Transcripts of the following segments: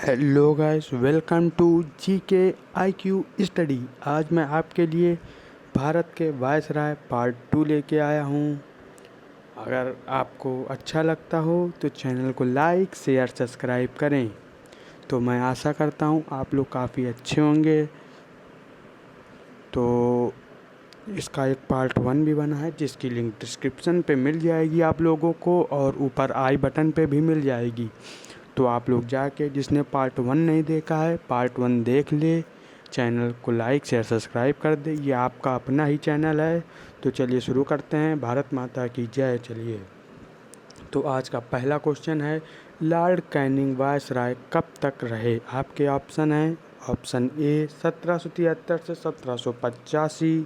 Hello guys, welcome to GK IQ study. आज मैं आपके लिए भारत के वायसराय पार्ट 2 लेके आया हूँ। अगर आपको अच्छा लगता हो तो चैनल को लाइक शेयर सब्सक्राइब करें। तो मैं आशा करता हूँ आप लोग काफ़ी अच्छे होंगे। तो इसका एक पार्ट 1 भी बना है जिसकी लिंक डिस्क्रिप्शन पे मिल जाएगी आप लोगों को, और ऊपर आई बटन पे भी मिल जाएगी। तो आप लोग जाके जिसने पार्ट 1 नहीं देखा है पार्ट 1 देख ले, चैनल को लाइक शेयर सब्सक्राइब कर दे। ये आपका अपना ही चैनल है। तो चलिए शुरू करते हैं। भारत माता की जय। चलिए, तो आज का पहला क्वेश्चन है, लॉर्ड कैनिंग वायसराय कब तक रहे? आपके ऑप्शन हैं, ऑप्शन ए 1773 से 1785,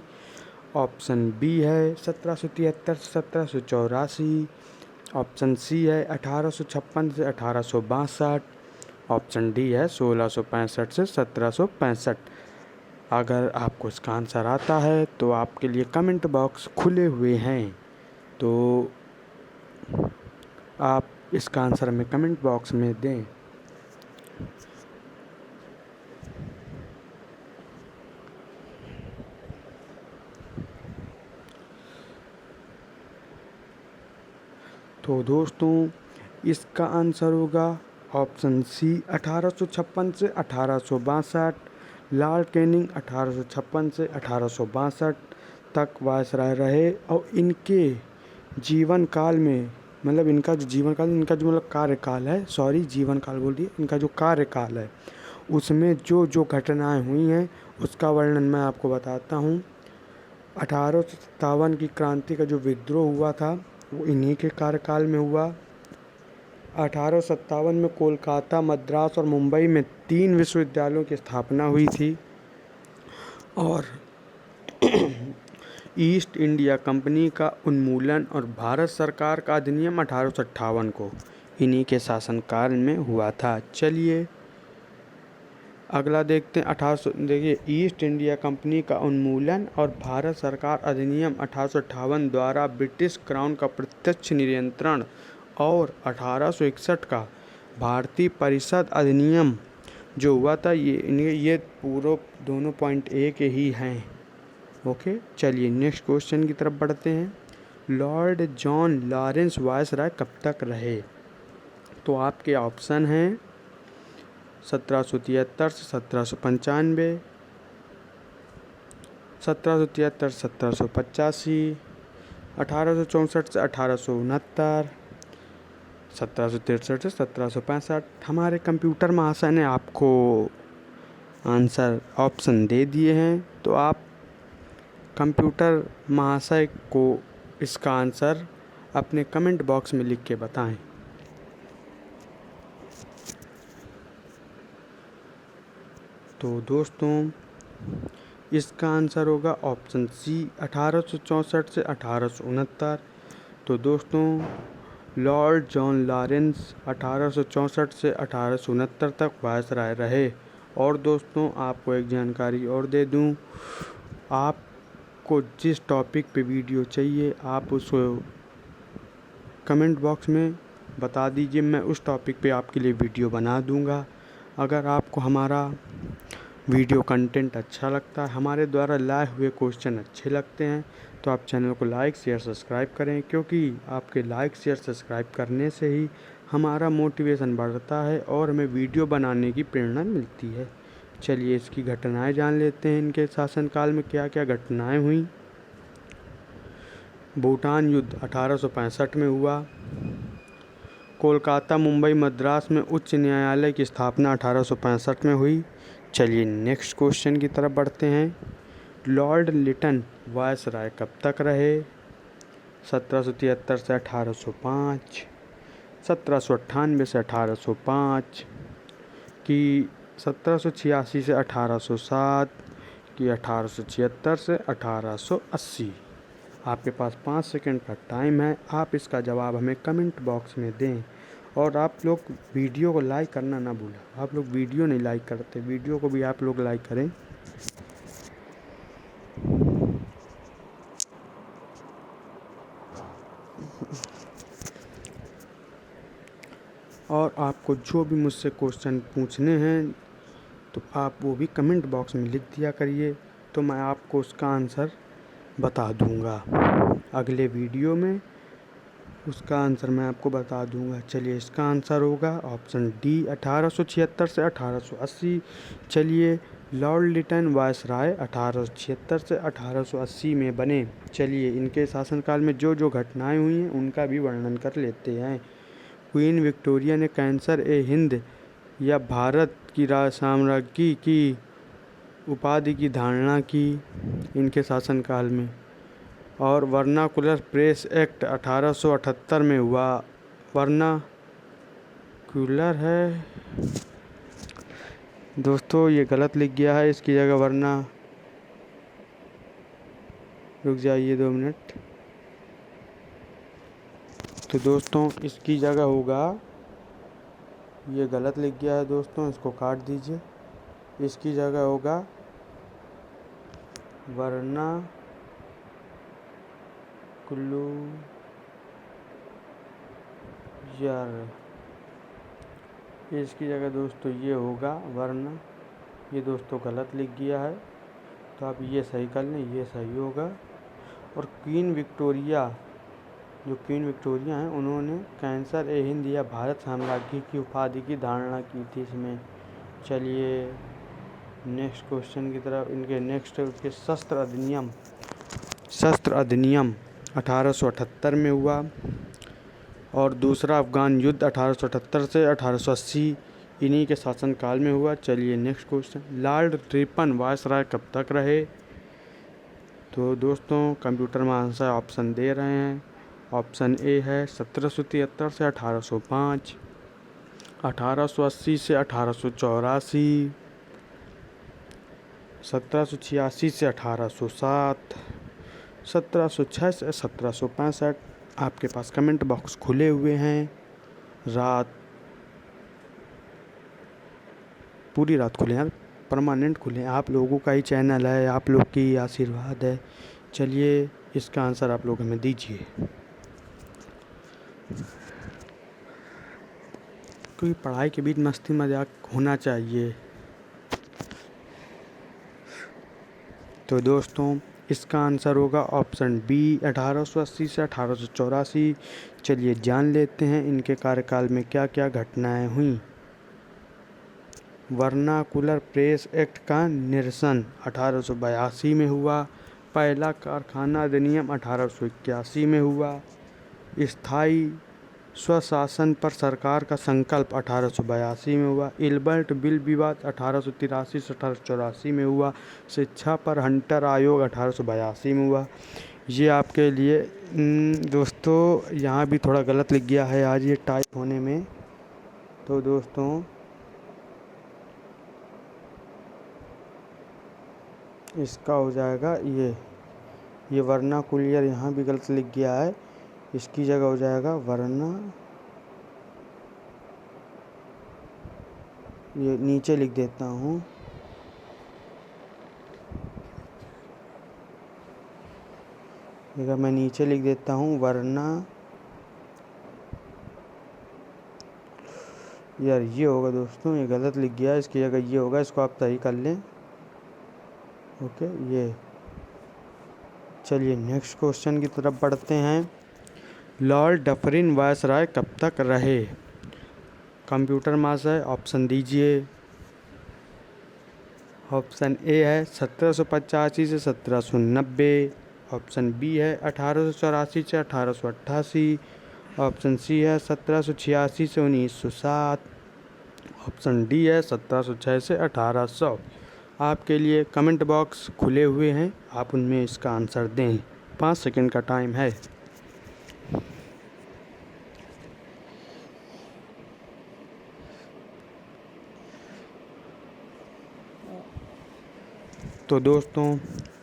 ऑप्शन बी है 1773 से 1784, ऑप्शन सी है 1856 से 1862, ऑप्शन डी है 1665 से 1765। अगर आपको इसका आंसर आता है तो आपके लिए कमेंट बॉक्स खुले हुए हैं। तो आप इसका आंसर हमें कमेंट बॉक्स में दें। तो दोस्तों, इसका आंसर होगा ऑप्शन सी 1856 से 1862। लॉर्ड कैनिंग 1856 से 1862 तक वायसराय रहे, और इनके जीवन काल में, मतलब इनका जो जीवन काल, इनका जो मतलब कार्यकाल है, सॉरी जीवन काल बोल दिए, इनका जो कार्यकाल है उसमें जो जो घटनाएं हुई हैं उसका वर्णन मैं आपको बताता हूँ। 1857 की क्रांति का जो विद्रोह हुआ था वो इन्हीं के कार्यकाल में हुआ। 1857 में कोलकाता, मद्रास और मुंबई में 3 विश्वविद्यालयों की स्थापना हुई थी, और ईस्ट इंडिया कंपनी का उन्मूलन और भारत सरकार का अधिनियम 1858 को इन्हीं के शासनकाल में हुआ था। चलिए अगला देखते हैं। देखिए, ईस्ट इंडिया कंपनी का उन्मूलन और भारत सरकार अधिनियम 1858 द्वारा ब्रिटिश क्राउन का प्रत्यक्ष नियंत्रण, और 1861 का भारतीय परिषद अधिनियम जो हुआ था, ये पूरा दोनों पॉइंट एक ही हैं। ओके, चलिए नेक्स्ट क्वेश्चन की तरफ बढ़ते हैं। लॉर्ड जॉन लॉरेंस वायसराय कब तक रहे? तो आपके ऑप्शन हैं 1773 से 1795, 1773 से 1785, 1864 से 1869, 1763 से 1765। हमारे कंप्यूटर महाशय ने आपको आंसर ऑप्शन दे दिए हैं, तो आप कंप्यूटर महाशय को इसका आंसर अपने कमेंट बॉक्स में लिख के बताएं। तो दोस्तों, इसका आंसर होगा ऑप्शन सी 1864 से 1869। तो दोस्तों, लॉर्ड जॉन लॉरेंस 1864 से 1869 तक वायसराय रहे। और दोस्तों, आपको एक जानकारी और दे दूं, आपको जिस टॉपिक पे वीडियो चाहिए आप उसको कमेंट बॉक्स में बता दीजिए, मैं उस टॉपिक पे आपके लिए वीडियो बना दूंगा। अगर आपको हमारा वीडियो कंटेंट अच्छा लगता है, हमारे द्वारा लाए हुए क्वेश्चन अच्छे लगते हैं, तो आप चैनल को लाइक शेयर सब्सक्राइब करें, क्योंकि आपके लाइक शेयर सब्सक्राइब करने से ही हमारा मोटिवेशन बढ़ता है और हमें वीडियो बनाने की प्रेरणा मिलती है। चलिए इसकी घटनाएं जान लेते हैं, इनके शासनकाल में क्या क्या घटनाएं हुई। भूटान युद्ध 1865 में हुआ। कोलकाता, मुंबई, मद्रास में उच्च न्यायालय की स्थापना 1865 में हुई। चलिए नेक्स्ट क्वेश्चन की तरफ बढ़ते हैं। लॉर्ड लिटन वायसराय कब तक रहे? 1773 से 1805, 1798 से 1805, कि 1786 से 1807, कि 1876 से 1880। आपके पास 5 सेकंड का टाइम है, आप इसका जवाब हमें कमेंट बॉक्स में दें। और आप लोग वीडियो को लाइक करना ना भूलें। आप लोग वीडियो नहीं लाइक करते, वीडियो को भी आप लोग लाइक करें। और आपको जो भी मुझसे क्वेश्चन पूछने हैं तो आप वो भी कमेंट बॉक्स में लिख दिया करिए, तो मैं आपको उसका आंसर बता दूंगा अगले वीडियो में। उसका आंसर मैं आपको बता दूंगा। चलिए, इसका आंसर होगा ऑप्शन डी 1876 से 1880। चलिए, लॉर्ड लिटन वायसराय 1876 से 1880 में बने। चलिए, इनके शासनकाल में जो जो घटनाएं हुई हैं उनका भी वर्णन कर लेते हैं। क्वीन विक्टोरिया ने कैंसर ए हिंद या भारत की साम्राज्ञी की उपाधि की धारणा की इनके शासनकाल में। और वर्नाकुलर प्रेस एक्ट 1878 में हुआ। वर्नाकुलर है दोस्तों, ये गलत लिख गया है, इसकी जगह रुक जाइए 2 मिनट। तो दोस्तों इसकी जगह होगा, ये गलत लिख गया है दोस्तों, इसको काट दीजिए। इसकी जगह होगा वर्नाकुलर। इसकी जगह दोस्तों ये होगा वरना, ये दोस्तों गलत लिख गया है, तो आप ये सही कर लें, ये सही होगा। और क्वीन विक्टोरिया हैं उन्होंने कैंसर ए हिंद या भारत साम्राज्य की उपाधि की धारणा की थी इसमें। चलिए नेक्स्ट क्वेश्चन की तरफ। इनके नेक्स्ट के शस्त्र अधिनियम 1878 में हुआ। और दूसरा अफगान युद्ध 1878 से 1880 इन्हीं के शासनकाल में हुआ। चलिए next question. Lord Ripon viceroy कब तक रहे? तो दोस्तों कंप्यूटर में आंसर ऑप्शन दे रहे हैं। ऑप्शन ए है 1773 से 1805, 1880 से 1884, 1786 से 1807, 1706 से 1765। आपके पास कमेंट बॉक्स खुले हुए हैं। पूरी रात खुले हैं, परमानेंट खुले हैं। आप लोगों का ही चैनल है, आप लोग की आशीर्वाद है। चलिए इसका आंसर आप लोग हमें दीजिए, क्योंकि पढ़ाई के बीच मस्ती मजाक होना चाहिए। तो दोस्तों इसका आंसर होगा ऑप्शन बी 1880 से 1884। चलिए जान लेते हैं इनके कार्यकाल में क्या क्या घटनाएं हुई। वर्नाकुलर प्रेस एक्ट का निरसन 1882 में हुआ। पहला कारखाना अधिनियम 1881 में हुआ। स्थायी स्वशासन पर सरकार का संकल्प 1882 में हुआ। इल्बर्ट बिल विवाद 1883 से 1884 में हुआ। शिक्षा पर हंटर आयोग 1882 में हुआ। ये आपके लिए दोस्तों यहाँ भी थोड़ा गलत लिख गया है आज ये टाइप होने में। तो दोस्तों इसका हो जाएगा ये वर्नाकुलर यहाँ भी गलत लिख गया है, इसकी जगह हो जाएगा ये नीचे लिख देता हूँ। अगर मैं नीचे लिख देता हूँ यार ये होगा दोस्तों, ये गलत लिख गया है, इसकी जगह ये होगा, इसको आप सही कर लें। ओके ये। चलिए नेक्स्ट क्वेश्चन की तरफ बढ़ते हैं। लॉर्ड डफरिन वायसराय कब तक रहे? कंप्यूटर मास्टर ऑप्शन दीजिए। ऑप्शन ए है 1785 से 1790। ऑप्शन बी है 1884 से 1888। ऑप्शन सी है 1786 से 1907। ऑप्शन डी है 1706 से 1800। आपके लिए कमेंट बॉक्स खुले हुए हैं, आप उनमें इसका आंसर दें। 5 सेकंड का टाइम है। तो दोस्तों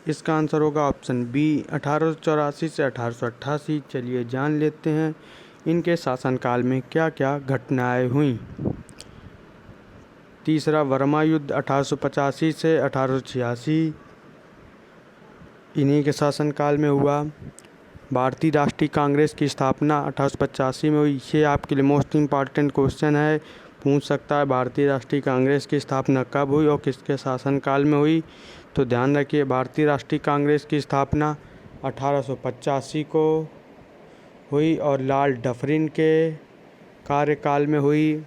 इसका आंसर होगा ऑप्शन बी 1884 से 1888। चलिए जान लेते हैं इनके शासनकाल में क्या क्या घटनाएं हुई। तीसरा वर्मा युद्ध 1885 से 1886 इन्हीं के शासनकाल में हुआ। भारतीय राष्ट्रीय कांग्रेस की स्थापना 1885 में हुई। ये आपके लिए मोस्ट इम्पॉर्टेंट क्वेश्चन है, पूछ सकता है भारतीय राष्ट्रीय कांग्रेस की स्थापना कब हुई और किसके शासनकाल में हुई। तो ध्यान रखिए, भारतीय राष्ट्रीय कांग्रेस की स्थापना 1885 को हुई और लॉर्ड डफरिन के कार्यकाल में हुई।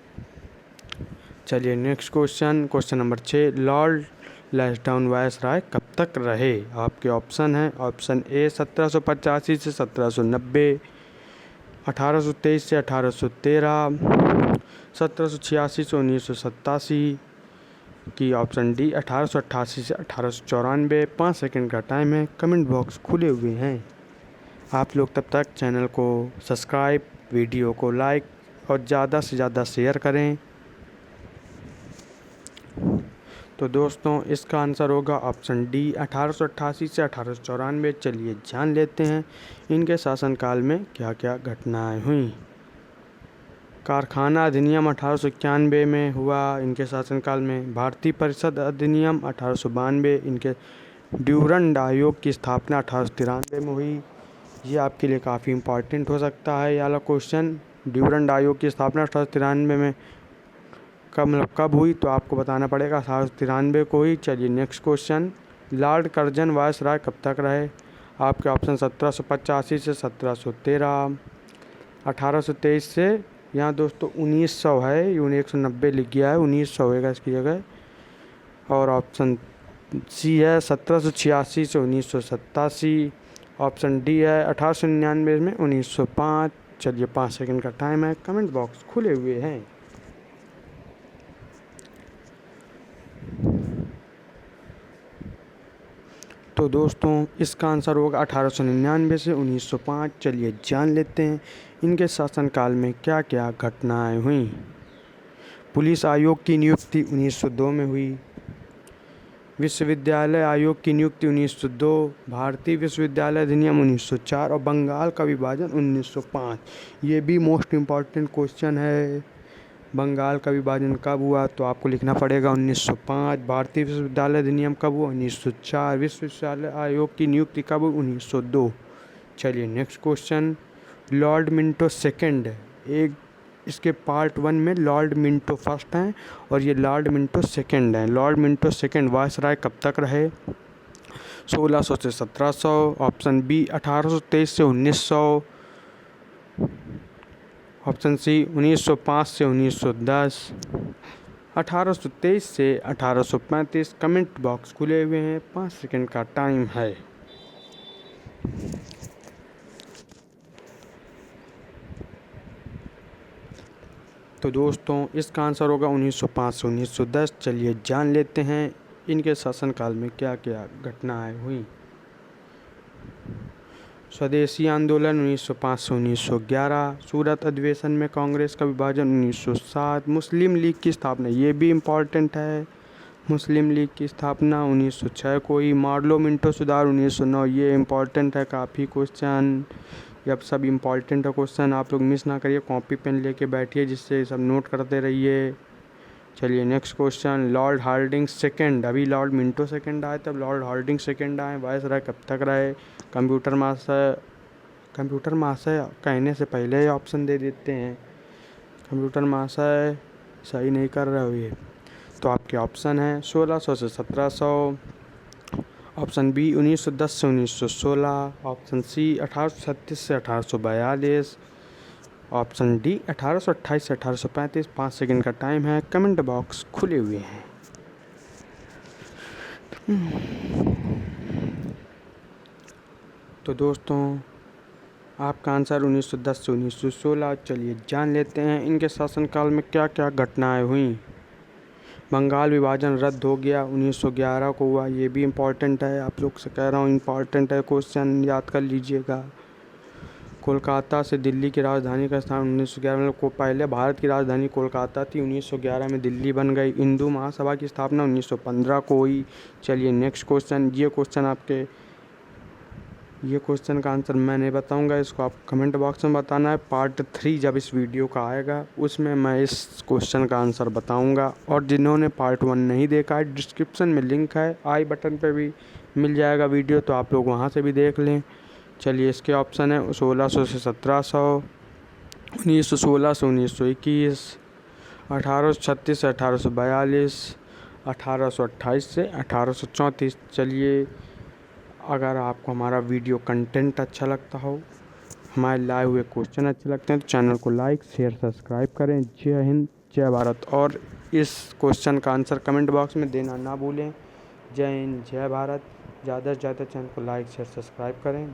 चलिए next question number 6, Lord Lansdowne viceroy कब तक रहे। आपके ऑप्शन हैं, ऑप्शन ए 1785 से 1790, 1823 से 1813, 1786 से 1987 की ऑप्शन डी 1888 से 1894। 5 सेकंड का टाइम है, कमेंट बॉक्स खुले हुए हैं। आप लोग तब तक चैनल को सब्सक्राइब, वीडियो को लाइक और ज़्यादा से ज़्यादा शेयर करें। तो दोस्तों इसका आंसर होगा ऑप्शन डी 1888 से 1894। चलिए जान लेते हैं इनके शासनकाल में क्या क्या घटनाएं हुई। कारखाना अधिनियम 1891 में हुआ इनके शासनकाल में। भारतीय परिषद अधिनियम 1892, इनके ड्यूरंड आयोग की स्थापना 1893 में हुई। ये आपके लिए काफ़ी इम्पॉर्टेंट हो सकता है ये वाला क्वेश्चन। ड्यूरंड आयोग की स्थापना 1893 में कब हुई, तो आपको बताना पड़ेगा 1893 को हुई। चलिए next question, Lord Curzon viceroy कब तक रहे। आपके ऑप्शन 1785 से 1713, 1823 से, यहाँ दोस्तों 1900 है, 1990 लिख गया है, 1900 होगा इसकी जगह। और ऑप्शन सी है 1786 से 1987। ऑप्शन डी है 1899 में 1905। चलिए 5 सेकंड का टाइम है, कमेंट बॉक्स खुले हुए हैं। तो दोस्तों इसका आंसर होगा 1899 से 1905। चलिए जान लेते हैं इनके शासनकाल में क्या क्या घटनाएं हुई। पुलिस आयोग की नियुक्ति 1902 में हुई। विश्वविद्यालय आयोग की नियुक्ति 1902, भारतीय विश्वविद्यालय अधिनियम 1904 और बंगाल का विभाजन 1905। ये भी मोस्ट इम्पॉर्टेंट क्वेश्चन है। बंगाल का विभाजन कब हुआ, तो आपको लिखना पड़ेगा 1905। भारतीय विश्वविद्यालय अधिनियम कब हुआ, 1904। विश्वविद्यालय आयोग की नियुक्ति कब हुई, 1902। चलिए next question, Lord Minto second, एक इसके पार्ट 1 में लॉर्ड मिंटो फर्स्ट हैं और ये लॉर्ड मिंटो सेकंड हैं। लॉर्ड मिंटो सेकंड वायसराय कब तक रहे, 1600 से 1700। ऑप्शन बी 1823 से 1900, ऑप्शन सी 1905 से 1910, 1823 से 1835। कमेंट बॉक्स खुले हुए हैं, 5 सेकंड का टाइम है। तो दोस्तों इसका आंसर होगा 1905 से 1910। चलिए जान लेते हैं इनके शासनकाल में क्या क्या घटनाएं हुई। स्वदेशी आंदोलन 1905 से 1911, सूरत अधिवेशन में कांग्रेस का विभाजन 1907, मुस्लिम लीग की स्थापना, ये भी इम्पॉर्टेंट है, मुस्लिम लीग की स्थापना 1906 को ही। मार्लो मिंटो सुधार 1909, ये इम्पॉर्टेंट है काफ़ी क्वेश्चन। ये अब सब इम्पॉर्टेंट है क्वेश्चन, आप लोग मिस ना करिए, कॉपी पेन लेके बैठिए जिससे सब नोट करते रहिए। चलिए next question, Lord Hardinge second, अभी लॉर्ड मिंटो सेकंड आए तब लॉर्ड हार्डिंग सेकंड आए, वायसराय कब तक रहे। कंप्यूटर महाशय कहने से पहले ही ऑप्शन दे देते हैं, कंप्यूटर महाशय सही नहीं कर रहे हो ये। तो आपके ऑप्शन हैं 1600 से 1700, ऑप्शन बी 1910 से 1916, ऑप्शन सी 1836 से 1842, ऑप्शन डी 1828 से 1835। 5 सेकंड का टाइम है, कमेंट बॉक्स खुले हुए हैं। तो दोस्तों आपका आंसर 1910 से 1916। चलिए जान लेते हैं इनके शासनकाल में क्या क्या घटनाएं हुई। बंगाल विभाजन रद्द हो गया, 1911 को हुआ, ये भी इम्पॉर्टेंट है, आप लोग से कह रहा हूँ इम्पॉर्टेंट है क्वेश्चन, याद कर लीजिएगा। कोलकाता से दिल्ली की राजधानी का स्थान 1911 में, को पहले भारत की राजधानी कोलकाता थी, 1911 में दिल्ली बन गई। हिंदू महासभा की स्थापना 1915 को हुई। चलिए नेक्स्ट क्वेश्चन, ये क्वेश्चन का आंसर मैं नहीं बताऊंगा, इसको आप कमेंट बॉक्स में बताना है। पार्ट 3 जब इस वीडियो का आएगा उसमें मैं इस क्वेश्चन का आंसर बताऊंगा। और जिन्होंने पार्ट 1 नहीं देखा है, डिस्क्रिप्शन में लिंक है, आई बटन पे भी मिल जाएगा वीडियो, तो आप लोग वहां से भी देख लें। चलिए इसके ऑप्शन है 1600 से 1700, 1916 से 1921, 1836 से 1842, 1828 से 1834। चलिए अगर आपको हमारा वीडियो कंटेंट अच्छा लगता हो, हमारे लाए हुए क्वेश्चन अच्छे लगते हैं तो चैनल को लाइक शेयर सब्सक्राइब करें। जय हिंद जय भारत। और इस क्वेश्चन का आंसर कमेंट बॉक्स में देना ना भूलें। जय हिंद जय भारत। ज़्यादा से ज़्यादा चैनल को लाइक शेयर सब्सक्राइब करें।